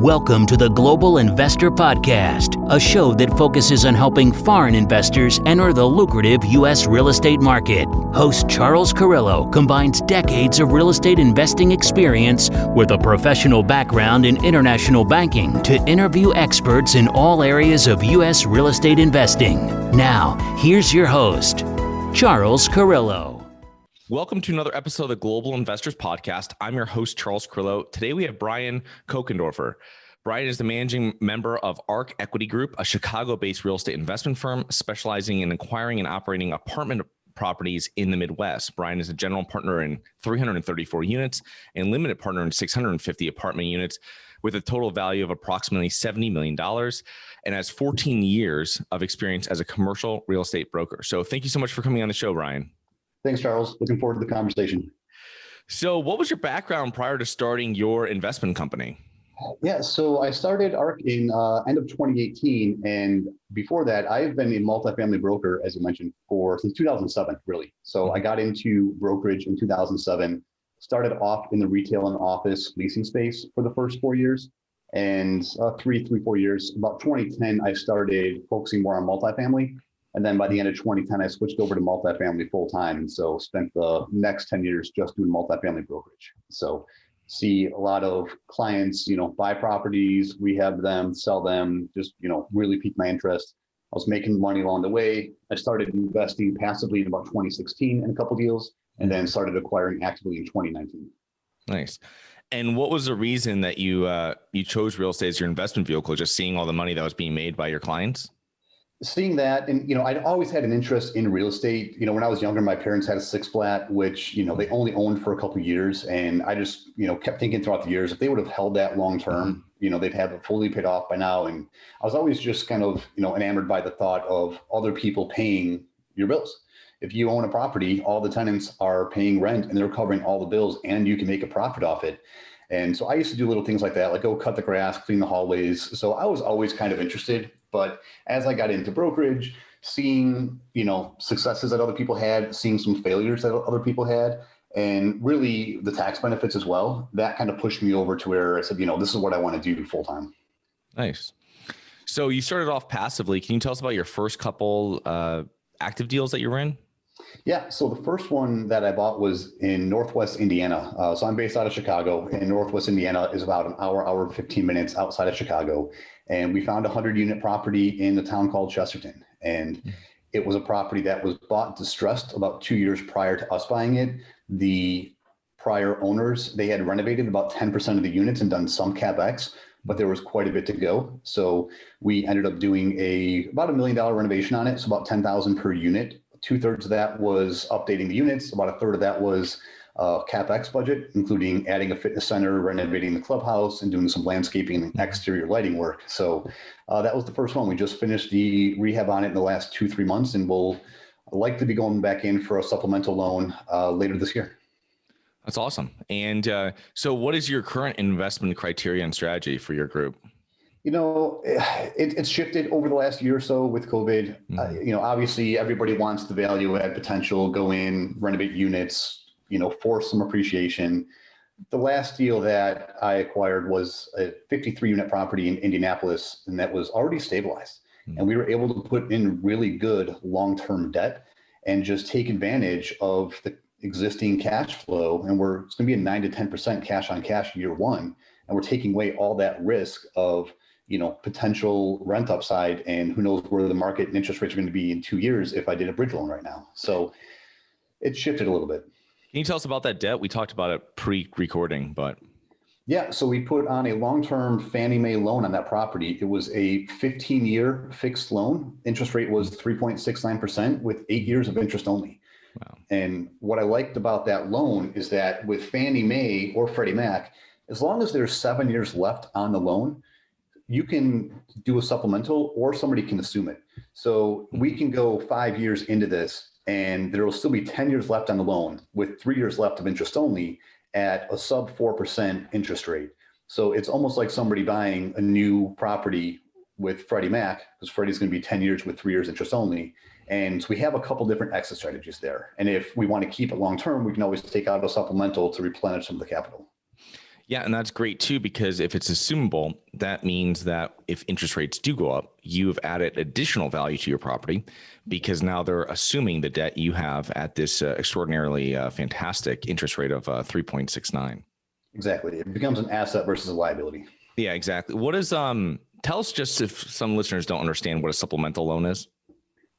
Welcome to the Global Investor Podcast, a show that focuses on helping foreign investors enter the lucrative U.S. real estate market. Host Charles Carillo combines decades of real estate investing experience with a professional background in international banking to interview experts in all areas of U.S. real estate investing. Now, here's your host, Charles Carillo. Welcome to another episode of the Global Investors Podcast. I'm your host, Charles Carillo. Today we have Brian Kochendorfer. Brian is the managing member of ARC Equity Group, a Chicago-based real estate investment firm specializing in acquiring and operating apartment properties in the Midwest. Brian is a general partner in 334 units and limited partner in 650 apartment units with a total value of approximately $70 million and has 14 years of experience as a commercial real estate broker. So thank you so much for coming on the show, Brian. Thanks, Charles. Looking forward to the conversation. So what was your background prior to starting your investment company? Yeah, so I started ARC in end of 2018. And before that, I've been a multifamily broker, as you mentioned, since 2007, really. So I got into brokerage in 2007, started off in the retail and office leasing space for the first 4 years. And 4 years, about 2010, I started focusing more on multifamily. And then by the end of 2010, I switched over to multifamily full time. And so spent the next 10 years just doing multifamily brokerage. So see a lot of clients, buy properties, rehab them, sell them, just, really piqued my interest. I was making money along the way. I started investing passively in about 2016 in a couple deals, and then started acquiring actively in 2019. Nice. And what was the reason that you chose real estate as your investment vehicle, just seeing all the money that was being made by your clients? Seeing that, and I'd always had an interest in real estate. When I was younger, my parents had a six flat, which they only owned for a couple of years, and I just kept thinking throughout the years if they would have held that long term, they'd have it fully paid off by now. And I was always just kind of enamored by the thought of other people paying your bills. If you own a property, all the tenants are paying rent and they're covering all the bills, and you can make a profit off it. And so I used to do little things like that, like go cut the grass, clean the hallways. So I was always kind of interested. But as I got into brokerage, seeing, successes that other people had, seeing some failures that other people had, and really the tax benefits as well, that kind of pushed me over to where I said, this is what I want to do full time. Nice. So you started off passively. Can you tell us about your first couple active deals that you were in? Yeah. So the first one that I bought was in Northwest Indiana. So I'm based out of Chicago, and Northwest Indiana is about an hour, 15 minutes outside of Chicago. And we found a 100-unit property in a town called Chesterton. And it was a property that was bought distressed about 2 years prior to us buying it. The prior owners, they had renovated about 10% of the units and done some CapEx, but there was quite a bit to go. So we ended up doing about $1 million renovation on it. So about $10,000 per unit. 2/3 of that was updating the units. About 1/3 of that was CapEx budget, including adding a fitness center, renovating the clubhouse, and doing some landscaping and exterior lighting work. So that was the first one. We just finished the rehab on it in the last 2-3 months, and we'll likely be going back in for a supplemental loan later this year. That's awesome. And so what is your current investment criteria and strategy for your group? It's shifted over the last year or so with COVID. Obviously everybody wants the value add potential, go in, renovate units, force some appreciation. The last deal that I acquired was a 53-unit property in Indianapolis, and that was already stabilized. And we were able to put in really good long-term debt and just take advantage of the existing cash flow. And it's going to be a 9 to 10% cash on cash year one. And we're taking away all that risk of potential rent upside, and who knows where the market and interest rates are going to be in 2 years if I did a bridge loan right now. So it shifted a little bit. Can you tell us about that debt? We talked about it pre-recording, but. Yeah, so we put on a long-term Fannie Mae loan on that property. It was a 15-year fixed loan. Interest rate was 3.69% with 8 years of interest only. Wow. And what I liked about that loan is that with Fannie Mae or Freddie Mac, as long as there's 7 years left on the loan, you can do a supplemental or somebody can assume it. So we can go 5 years into this and there will still be 10 years left on the loan with 3 years left of interest only at a sub 4% interest rate. So it's almost like somebody buying a new property with Freddie Mac, because Freddie's going to be 10 years with 3 years interest only. And so we have a couple different exit strategies there. And if we want to keep it long-term, we can always take out a supplemental to replenish some of the capital. Yeah, and that's great too, because if it's assumable, that means that if interest rates do go up, you've added additional value to your property because now they're assuming the debt you have at this extraordinarily fantastic interest rate of 3.69. Exactly. It becomes an asset versus a liability. Yeah, exactly. What is, tell us, just if some listeners don't understand, what a supplemental loan is.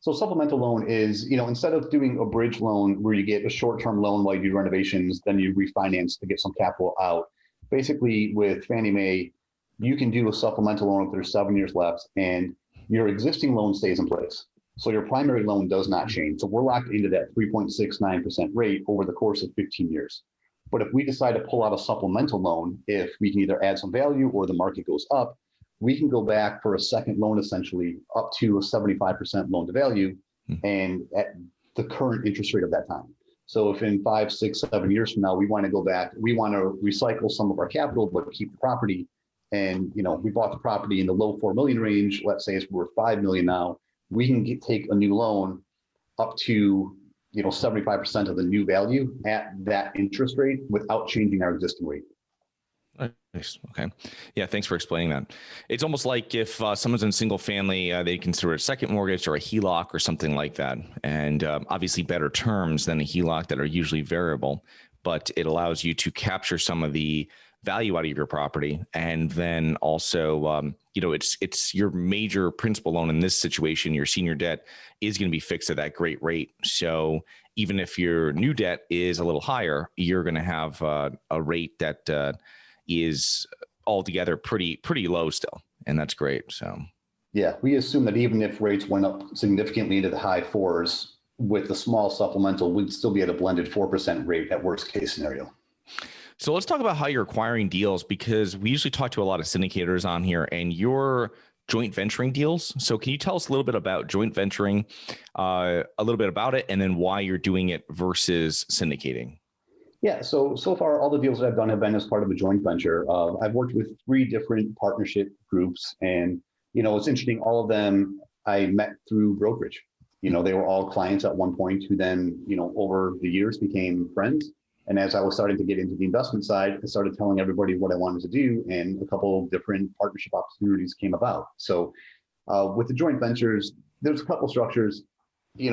So supplemental loan is, instead of doing a bridge loan where you get a short-term loan while you do renovations, then you refinance to get some capital out. Basically, with Fannie Mae, you can do a supplemental loan if there's 7 years left and your existing loan stays in place. So your primary loan does not change. So we're locked into that 3.69% rate over the course of 15 years. But if we decide to pull out a supplemental loan, if we can either add some value or the market goes up, we can go back for a second loan, essentially up to a 75% loan to value and at the current interest rate of that time. So if in 5, 6, 7 years from now, we want to go back, we want to recycle some of our capital, but keep the property. And, we bought the property in the low 4 million range. Let's say it's worth 5 million now. We can take a new loan up to, 75% of the new value at that interest rate without changing our existing rate. Nice. Okay. Yeah. Thanks for explaining that. It's almost like if someone's in single family, they consider a second mortgage or a HELOC or something like that. And obviously better terms than a HELOC that are usually variable, but it allows you to capture some of the value out of your property. And then also, it's your major principal loan in this situation, your senior debt is going to be fixed at that great rate. So even if your new debt is a little higher, you're going to have a rate that is altogether pretty low still. And that's great. So, yeah, we assume that even if rates went up significantly into the high fours with the small supplemental, we'd still be at a blended 4% rate at worst case scenario. So let's talk about how you're acquiring deals, because we usually talk to a lot of syndicators on here and you're joint venturing deals. So can you tell us a little bit about joint venturing, a little bit about it, and then why you're doing it versus syndicating? Yeah, so far, all the deals that I've done have been as part of a joint venture. I've worked with 3 different partnership groups, and, it's interesting, all of them I met through brokerage. They were all clients at one point who then, over the years became friends. And as I was starting to get into the investment side, I started telling everybody what I wanted to do, and a couple of different partnership opportunities came about. So with the joint ventures, there's a couple structures. A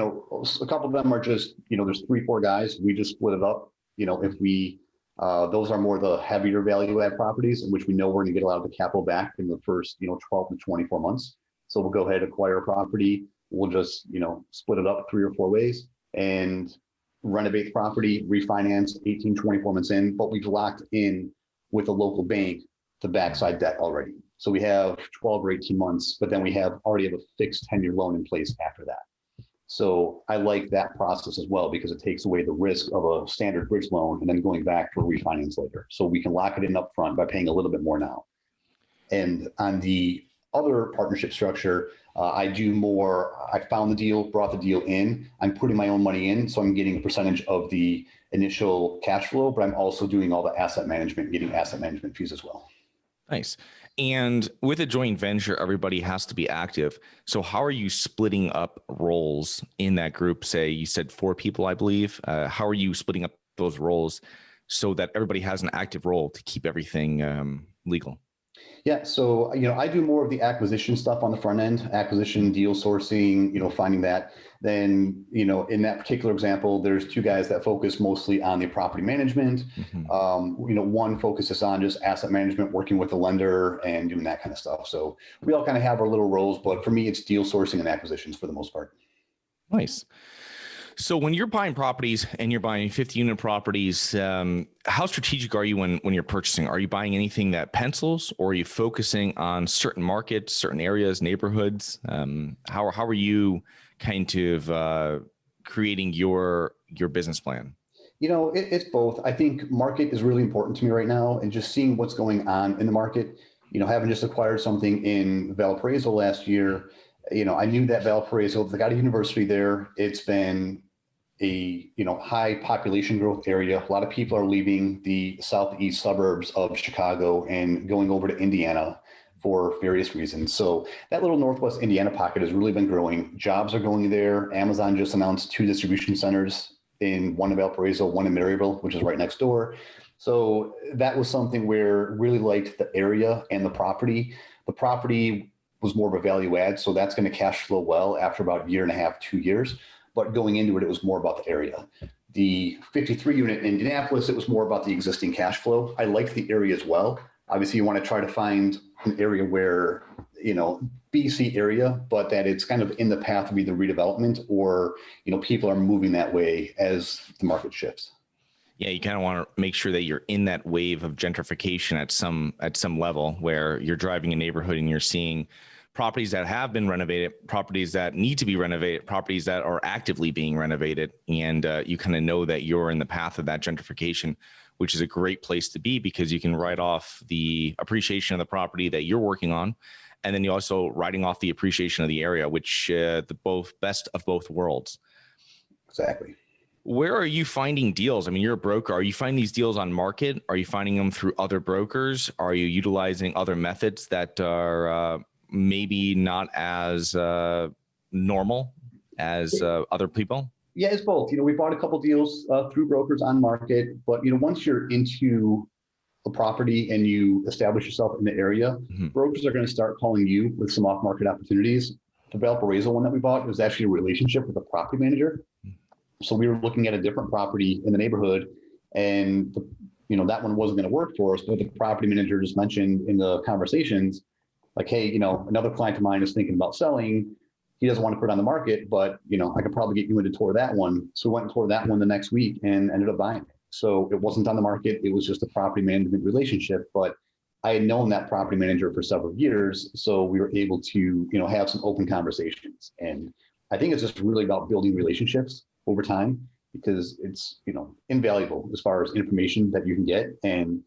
couple of them are just, there's 3, 4 guys. We just split it up. If we, those are more the heavier value add properties in which we know we're going to get a lot of the capital back in the first, 12 to 24 months. So we'll go ahead and acquire a property. We'll just, split it up 3 or 4 ways and renovate the property, refinance 18, 24 months in, but we've locked in with a local bank the backside debt already. So we have 12 or 18 months, but then we already have a fixed 10-year loan in place after that. So I like that process as well because it takes away the risk of a standard bridge loan and then going back for a refinance later. So we can lock it in up front by paying a little bit more now. And on the other partnership structure, I found the deal, brought the deal in, I'm putting my own money in, so I'm getting a percentage of the initial cash flow, but I'm also doing all the asset management, getting asset management fees as well. Nice. And with a joint venture, everybody has to be active. So how are you splitting up roles in that group? Say you said 4 people, I believe. How are you splitting up those roles so that everybody has an active role to keep everything legal? Yeah. So, I do more of the acquisition stuff on the front end, acquisition, deal sourcing, finding that. Then, in that particular example, there's 2 guys that focus mostly on the property management. Mm-hmm. One focuses on just asset management, working with the lender and doing that kind of stuff. So we all kind of have our little roles, but for me, it's deal sourcing and acquisitions for the most part. Nice. So when you're buying properties and you're buying 50-unit properties, how strategic are you when you're purchasing? Are you buying anything that pencils, or are you focusing on certain markets, certain areas, neighborhoods? How are you kind of creating your business plan? It's both. I think market is really important to me right now, and just seeing what's going on in the market. Having just acquired something in Valparaiso last year, I knew that Valparaiso, they got a university there. It's been a high population growth area. A lot of people are leaving the southeast suburbs of Chicago and going over to Indiana for various reasons. So that little Northwest Indiana pocket has really been growing. Jobs are going there. Amazon just announced 2 distribution centers, one in Valparaiso, one in Maryville, which is right next door. So that was something where really liked the area and the property. The property was more of a value add. So that's going to cash flow well after about a year and a half, 2 years. But going into it, it was more about the area. The 53 unit in Indianapolis, it was more about the existing cash flow. I liked the area as well. Obviously, you want to try to find an area where, BC area, but that it's kind of in the path of either redevelopment or, people are moving that way as the market shifts. Yeah, you kind of want to make sure that you're in that wave of gentrification at some level where you're driving a neighborhood and you're seeing properties that have been renovated, properties that need to be renovated, properties that are actively being renovated, and you kind of know that you're in the path of that gentrification, which is a great place to be because you can write off the appreciation of the property that you're working on, and then you're also writing off the appreciation of the area, which the best of both worlds. Exactly. Where are you finding deals? I mean, you're a broker. Are you finding these deals on market? Are you finding them through other brokers? Are you utilizing other methods that are maybe not as normal as other people? Yeah, it's both. We bought a couple deals through brokers on market, but once you're into a property and you establish yourself in the area, brokers are going to start calling you with some off-market opportunities. The Valparaiso one that we bought was actually a relationship with a property manager. So we were looking at a different property in the neighborhood, and that one wasn't going to work for us. But the property manager just mentioned in the conversations, like, hey, another client of mine is thinking about selling. He doesn't want to put it on the market, but I could probably get you into tour that one. So we went and toured that one the next week and ended up buying it. So it wasn't on the market. It was just a property management relationship. But I had known that property manager for several years, so we were able to have some open conversations. And I think it's just really about building relationships over time, because it's invaluable as far as information that you can get. And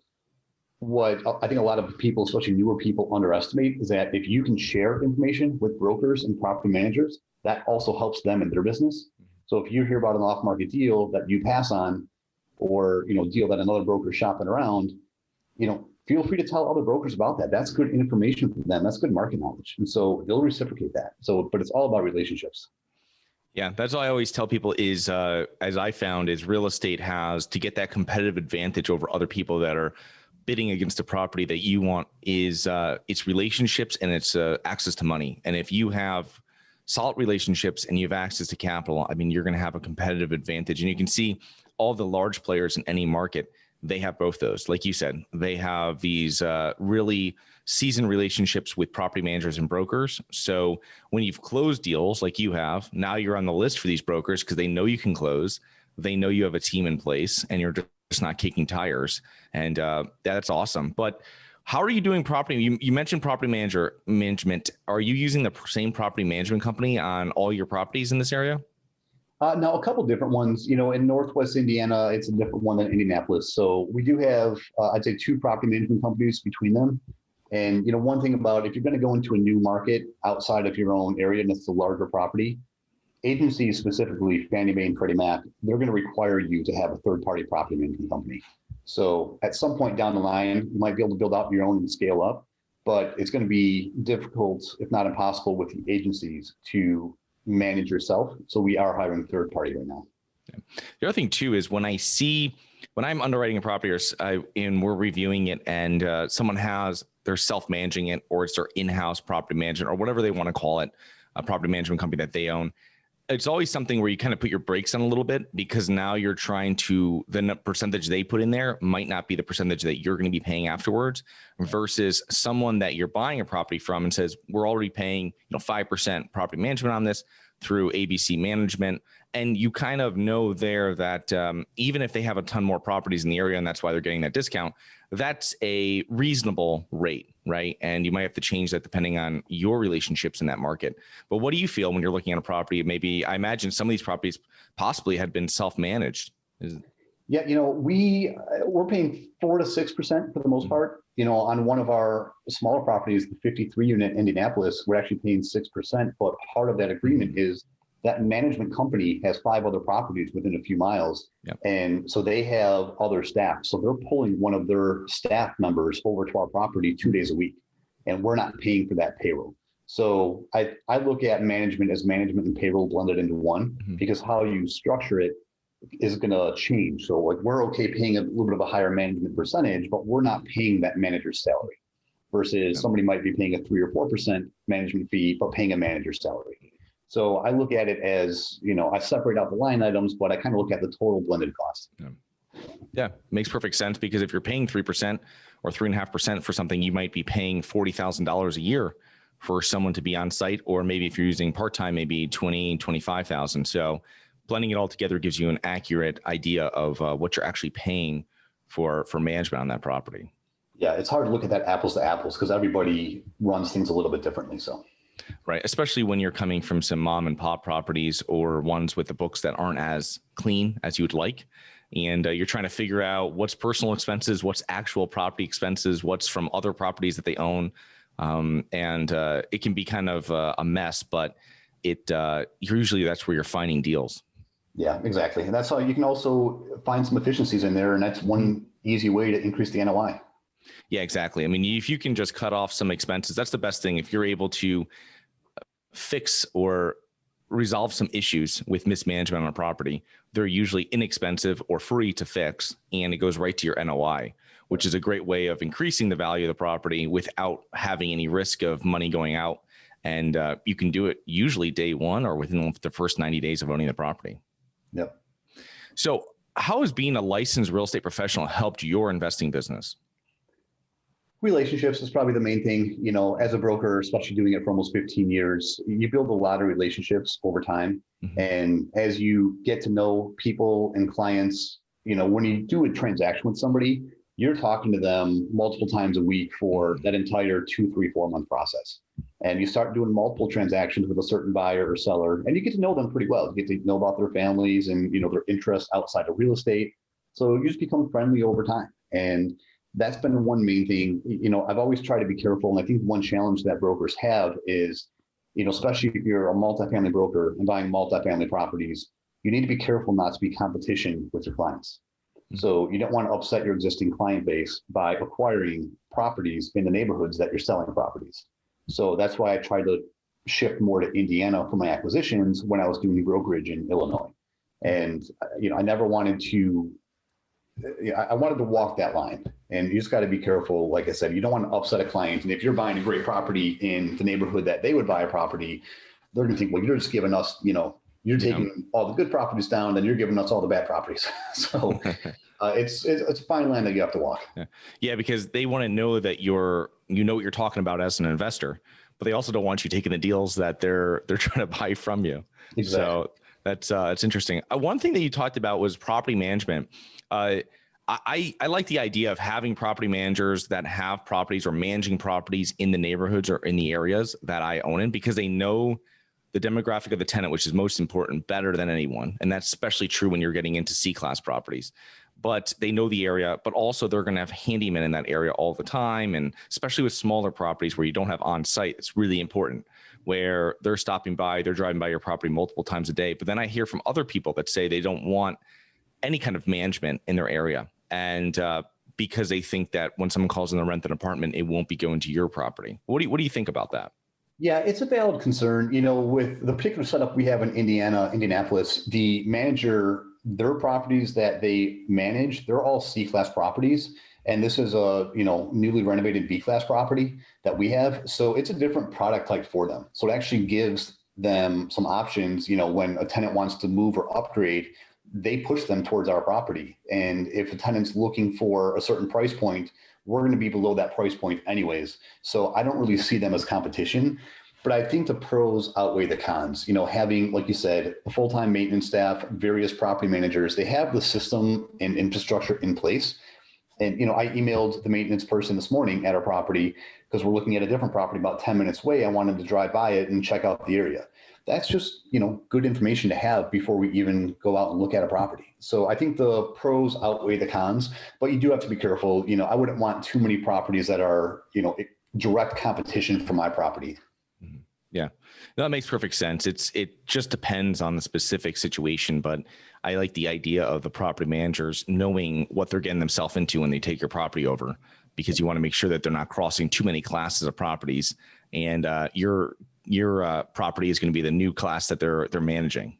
what I think a lot of people, especially newer people, underestimate is that if you can share information with brokers and property managers, that also helps them in their business. So if you hear about an off-market deal that you pass on, or deal that another broker is shopping around, feel free to tell other brokers about that. That's good information for them. That's good market knowledge, and so they'll reciprocate that. So, but it's all about relationships. Yeah, that's what I always tell people is, as I found, is real estate has to get that competitive advantage over other people that are bidding against a property that you want is it's relationships and it's access to money. And if you have solid relationships and you have access to capital, I mean, you're going to have a competitive advantage. And you can see all the large players in any market, they have both those. Like you said, they have these really seasoned relationships with property managers and brokers. So when you've closed deals like you have, now you're on the list for these brokers because they know you can close. They know you have a team in place and you're just not kicking tires. And that's awesome. But how are you doing property? You mentioned property management. Are you using the same property management company on all your properties in this area? No, a couple different ones. In Northwest Indiana, it's a different one than Indianapolis. So we do have, I'd say, 2 property management companies between them. And, one thing about if you're going to go into a new market outside of your own area and it's a larger property, agencies, specifically Fannie Mae and Freddie Mac, they're going to require you to have a third-party property management company. So at some point down the line, you might be able to build out your own and scale up, but it's going to be difficult, if not impossible, with the agencies to manage yourself. So we are hiring third party right now. Yeah. The other thing too is when I'm underwriting a property and we're reviewing it and someone they're self-managing it, or it's their in-house property management, or whatever they want to call it, a property management company that they own. It's always something where you kind of put your brakes on a little bit, because now you're trying to, the percentage they put in there might not be the percentage that you're going to be paying afterwards, versus someone that you're buying a property from and says, we're already paying 5% property management on this through ABC management. And you kind of know there that even if they have a ton more properties in the area and that's why they're getting that discount, that's a reasonable rate, right? And you might have to change that depending on your relationships in that market. But what do you feel when you're looking at a property? Maybe I imagine some of these properties possibly had been self-managed. Yeah, we're paying 4 to 6% for the most part. On one of our smaller properties, the 53 unit in Indianapolis, we're actually paying 6%. But part of that agreement is that management company has 5 other properties within a few miles. Yep. And so they have other staff. So they're pulling one of their staff members over to our property 2 days a week, and we're not paying for that payroll. So I look at management as management and payroll blended into one, because how you structure it is going to change. So like we're okay paying a little bit of a higher management percentage, but we're not paying that manager's salary versus somebody might be paying a 3 or 4% management fee, but paying a manager's salary. So I look at it as, I separate out the line items, but I kind of look at the total blended cost. Yeah, makes perfect sense, because if you're paying 3% or 3.5% for something, you might be paying $40,000 a year for someone to be on site, or maybe if you're using part-time, maybe 20, 25,000. So blending it all together gives you an accurate idea of what you're actually paying for management on that property. Yeah, it's hard to look at that apples to apples because everybody runs things a little bit differently. So, right, especially when you're coming from some mom and pop properties or ones with the books that aren't as clean as you would like, and you're trying to figure out what's personal expenses, what's actual property expenses, what's from other properties that they own, and it can be kind of a mess. But usually that's where you're finding deals. Yeah, exactly, and that's how you can also find some efficiencies in there, and that's one easy way to increase the NOI. Yeah, exactly. I mean, if you can just cut off some expenses, that's the best thing. If you're able to fix or resolve some issues with mismanagement on a property, they're usually inexpensive or free to fix, and it goes right to your NOI, which is a great way of increasing the value of the property without having any risk of money going out. And you can do it usually day one or within the first 90 days of owning the property. Yep. So how has being a licensed real estate professional helped your investing business? Relationships is probably the main thing. As a broker, especially doing it for almost 15 years, you build a lot of relationships over time. Mm-hmm. And as you get to know people and clients, when you do a transaction with somebody, you're talking to them multiple times a week for that entire 2, 3, 4 month process. And you start doing multiple transactions with a certain buyer or seller, and you get to know them pretty well. You get to know about their families and, their interests outside of real estate. So you just become friendly over time. And that's been one main thing. I've always tried to be careful. And I think one challenge that brokers have is, especially if you're a multifamily broker and buying multifamily properties, you need to be careful not to be competition with your clients. Mm-hmm. So you don't want to upset your existing client base by acquiring properties in the neighborhoods that you're selling properties. So that's why I tried to shift more to Indiana for my acquisitions when I was doing brokerage in Illinois. And, I never wanted to, I wanted to walk that line, and you just got to be careful. Like I said, you don't want to upset a client. And if you're buying a great property in the neighborhood that they would buy a property, they're going to think, well, you're just giving us, you're taking all the good properties down, then you're giving us all the bad properties. So it's a fine line that you have to walk. Yeah, because they want to know that what you're talking about as an investor, but they also don't want you taking the deals that they're trying to buy from you. Exactly. So that's interesting. One thing that you talked about was property management. I like the idea of having property managers that have properties or managing properties in the neighborhoods or in the areas that I own in, because they know the demographic of the tenant, which is most important, better than anyone. And that's especially true when you're getting into C-class properties. But they know the area, but also they're going to have handymen in that area all the time. And especially with smaller properties where you don't have on site, it's really important, where they're stopping by, they're driving by your property multiple times a day. But then I hear from other people that say they don't want any kind of management in their area. And because they think that when someone calls in to rent an apartment, it won't be going to your property. What do you think about that? Yeah, it's a valid concern. With the particular setup we have in Indianapolis, the manager, their properties that they manage, they're all C-class properties. And this is a, newly renovated B-class property that we have. So it's a different product type for them. So it actually gives them some options. When a tenant wants to move or upgrade, they push them towards our property. And if a tenant's looking for a certain price point, we're going to be below that price point anyways. So I don't really see them as competition, but I think the pros outweigh the cons. Having, like you said, a full-time maintenance staff, various property managers, they have the system and infrastructure in place. And, I emailed the maintenance person this morning at our property because we're looking at a different property about 10 minutes away. I wanted to drive by it and check out the area. That's just, good information to have before we even go out and look at a property. So I think the pros outweigh the cons, but you do have to be careful. I wouldn't want too many properties that are, direct competition for my property. Yeah, that makes perfect sense. It just depends on the specific situation, but I like the idea of the property managers knowing what they're getting themselves into when they take your property over, because you want to make sure that they're not crossing too many classes of properties, and your property is going to be the new class that they're managing.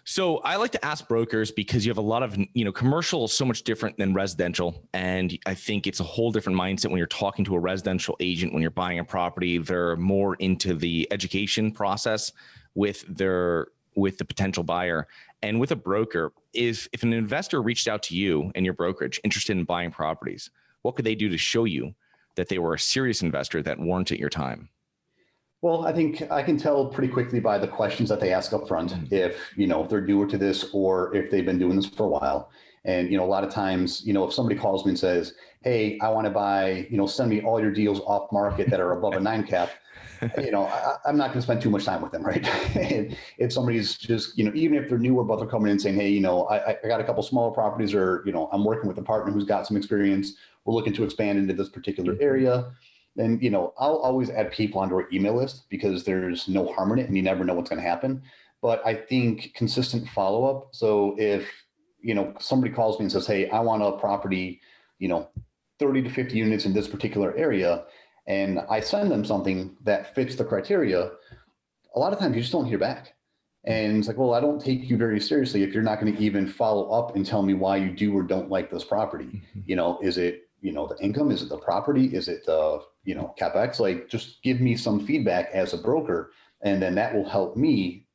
So I like to ask brokers because you have a lot of, commercial is so much different than residential. And I think it's a whole different mindset when you're talking to a residential agent, when you're buying a property. They're more into the education process with the potential buyer. And with a broker, if an investor reached out to you and your brokerage interested in buying properties, what could they do to show you that they were a serious investor that warranted your time? Well, I think I can tell pretty quickly by the questions that they ask up front if they're newer to this or if they've been doing this for a while. And a lot of times, if somebody calls me and says, "Hey, I want to buy, send me all your deals off market that are above a 9 cap," I'm not going to spend too much time with them, right? And if somebody's just, even if they're newer, but they're coming in saying, "Hey, I got a couple smaller properties, or I'm working with a partner who's got some experience. We're looking to expand into this particular area." Then, I'll always add people onto our email list because there's no harm in it and you never know what's going to happen. But I think consistent follow-up. So if, somebody calls me and says, "Hey, I want a property, 30 to 50 units in this particular area," and I send them something that fits the criteria, a lot of times you just don't hear back. And it's like, well, I don't take you very seriously if you're not going to even follow up and tell me why you do or don't like this property. Is it, the income? Is it the property? Is it the, CapEx? Like, just give me some feedback as a broker, and then that will help me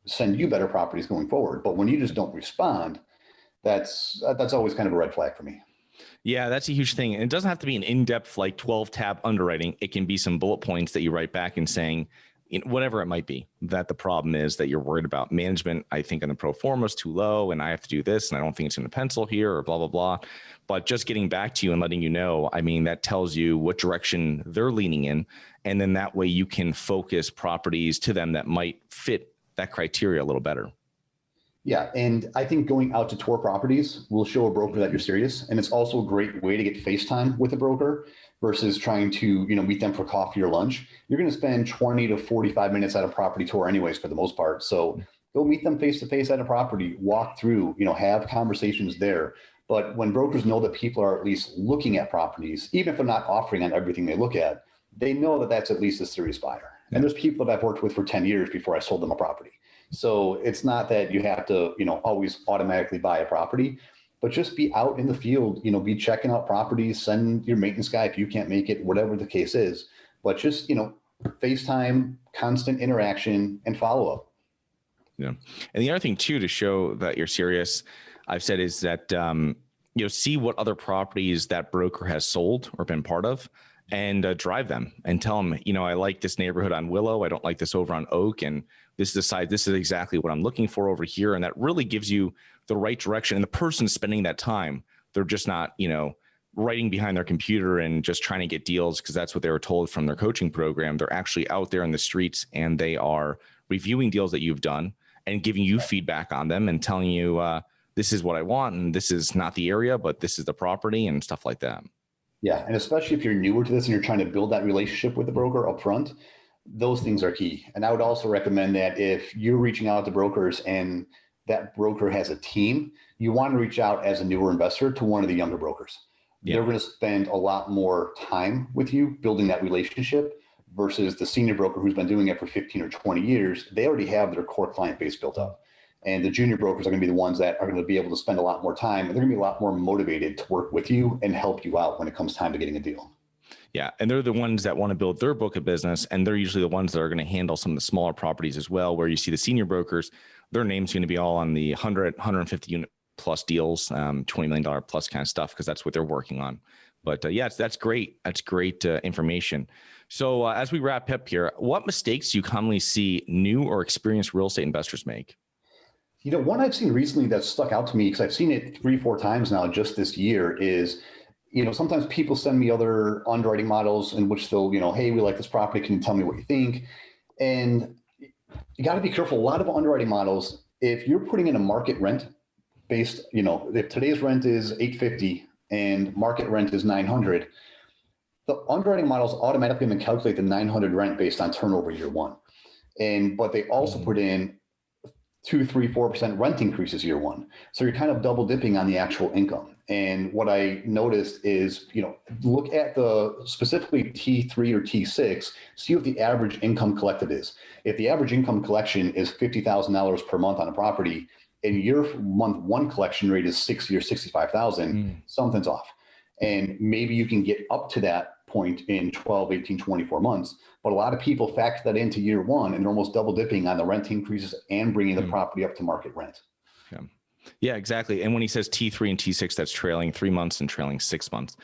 send you better properties going forward. But when you just don't respond, that's always kind of a red flag for me. Yeah, that's a huge thing. And it doesn't have to be an in-depth, like 12 tab underwriting. It can be some bullet points that you write back and saying, whatever it might be, that the problem is that you're worried about management. I think on the pro forma is too low and I have to do this and I don't think it's going to pencil here, or blah, blah, blah. But just getting back to you and letting you know, that tells you what direction they're leaning in. And then that way you can focus properties to them that might fit that criteria a little better. Yeah. And I think going out to tour properties will show a broker that you're serious. And it's also a great way to get FaceTime with a broker versus trying to, meet them for coffee or lunch. You're going to spend 20 to 45 minutes at a property tour anyways, for the most part. So go meet them face to face at a property, walk through, have conversations there. But when brokers know that people are at least looking at properties, even if they're not offering on everything they look at, they know that that's at least a serious buyer. And there's people that I've worked with for 10 years before I sold them a property. So it's not that you have to, always automatically buy a property, but just be out in the field, be checking out properties, send your maintenance guy if you can't make it, whatever the case is. But just, FaceTime, constant interaction, and follow up. Yeah. And the other thing too, to show that you're serious, I've said, is that, see what other properties that broker has sold or been part of, and drive them and tell them, I like this neighborhood on Willow. I don't like this over on Oak. And this is the side, this is exactly what I'm looking for over here. And that really gives you the right direction. And the person spending that time, they're just not, writing behind their computer and just trying to get deals because that's what they were told from their coaching program. They're actually out there in the streets and they are reviewing deals that you've done and giving you feedback on them and telling you, this is what I want. And this is not the area, but this is the property and stuff like that. Yeah. And especially if you're newer to this and you're trying to build that relationship with the broker up front, those things are key. And I would also recommend that if you're reaching out to brokers and that broker has a team, you want to reach out as a newer investor to one of the younger brokers. Yeah. They're going to spend a lot more time with you building that relationship versus the senior broker who's been doing it for 15 or 20 years. They already have their core client base built up. And the junior brokers are going to be the ones that are going to be able to spend a lot more time. And they're going to be a lot more motivated to work with you and help you out when it comes time to getting a deal. Yeah. And they're the ones that want to build their book of business. And they're usually the ones that are going to handle some of the smaller properties as well, where you see the senior brokers, their name's going to be all on the 100, 150 unit plus deals, $20 million plus kind of stuff, because that's what they're working on. But that's great. That's great information. So as we wrap up here, what mistakes do you commonly see new or experienced real estate investors make? One I've seen recently that stuck out to me, because I've seen it 3-4 times now just this year, is, sometimes people send me other underwriting models in which they'll, "Hey, we like this property. Can you tell me what you think?" And you got to be careful. A lot of underwriting models, if you're putting in a market rent based, if today's rent is $850 and market rent is $900, the underwriting models automatically going to calculate the $900 rent based on turnover year one. But they also put in 2, 3, 4% rent increases year one. So you're kind of double dipping on the actual income. And what I noticed is, look at the specifically T3 or T6, see what the average income collected is. If the average income collection is $50,000 per month on a property, and your month one collection rate is 60 or 65,000, something's off. And maybe you can get up to that point in 12, 18, 24 months. But a lot of people factor that into year one, and they're almost double dipping on the rent increases and bringing the property up to market rent. Yeah, exactly. And when he says T3 and T6, that's trailing 3 months and trailing 6 months.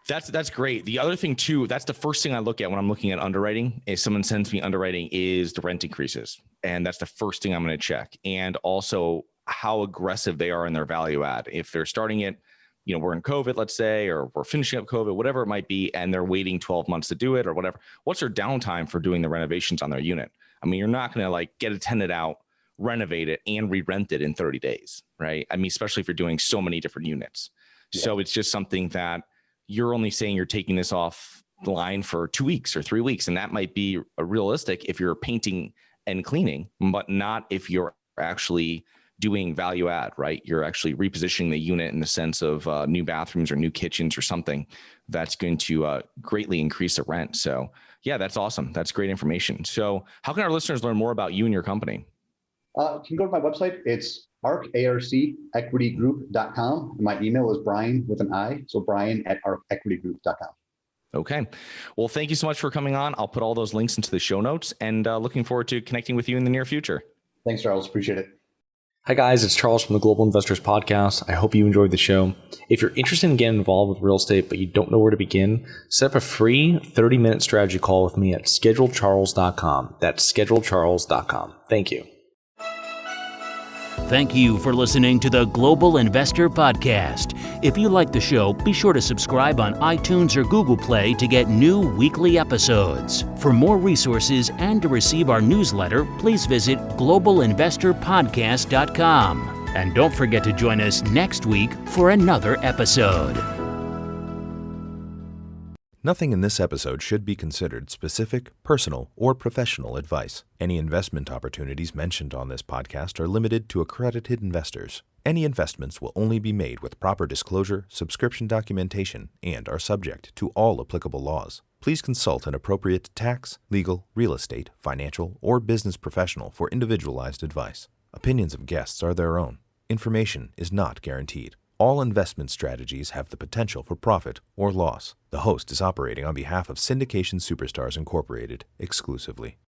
That's great. The other thing too, that's the first thing I look at when I'm looking at underwriting. If someone sends me underwriting, is the rent increases. And that's the first thing I'm going to check. And also how aggressive they are in their value add. If they're starting it, we're in COVID, let's say, or we're finishing up COVID, whatever it might be, and they're waiting 12 months to do it or whatever. What's their downtime for doing the renovations on their unit? I mean, you're not going to get a tenant out, renovate it, and re-rent it in 30 days, right? I mean, especially if you're doing so many different units. Yeah. So it's just something that you're only saying you're taking this off the line for 2 weeks or 3 weeks. And that might be realistic if you're painting and cleaning, but not if you're actually doing value add, right? You're actually repositioning the unit in the sense of new bathrooms or new kitchens or something that's going to greatly increase the rent. So yeah, that's awesome. That's great information. So how can our listeners learn more about you and your company? You can go to my website. It's arcequitygroup.com. My email is Brian with an I. So Brian@arcequitygroup.com. Okay. Well, thank you so much for coming on. I'll put all those links into the show notes, and looking forward to connecting with you in the near future. Thanks, Charles. Appreciate it. Hi guys, it's Charles from the Global Investors Podcast. I hope you enjoyed the show. If you're interested in getting involved with real estate, but you don't know where to begin, set up a free 30-minute strategy call with me at schedulecharles.com. That's schedulecharles.com. Thank you. Thank you for listening to the Global Investor Podcast. If you like the show, be sure to subscribe on iTunes or Google Play to get new weekly episodes. For more resources and to receive our newsletter, please visit globalinvestorpodcast.com. And don't forget to join us next week for another episode. Nothing in this episode should be considered specific, personal, or professional advice. Any investment opportunities mentioned on this podcast are limited to accredited investors. Any investments will only be made with proper disclosure, subscription documentation, and are subject to all applicable laws. Please consult an appropriate tax, legal, real estate, financial, or business professional for individualized advice. Opinions of guests are their own. Information is not guaranteed. All investment strategies have the potential for profit or loss. The host is operating on behalf of Syndication Superstars Incorporated exclusively.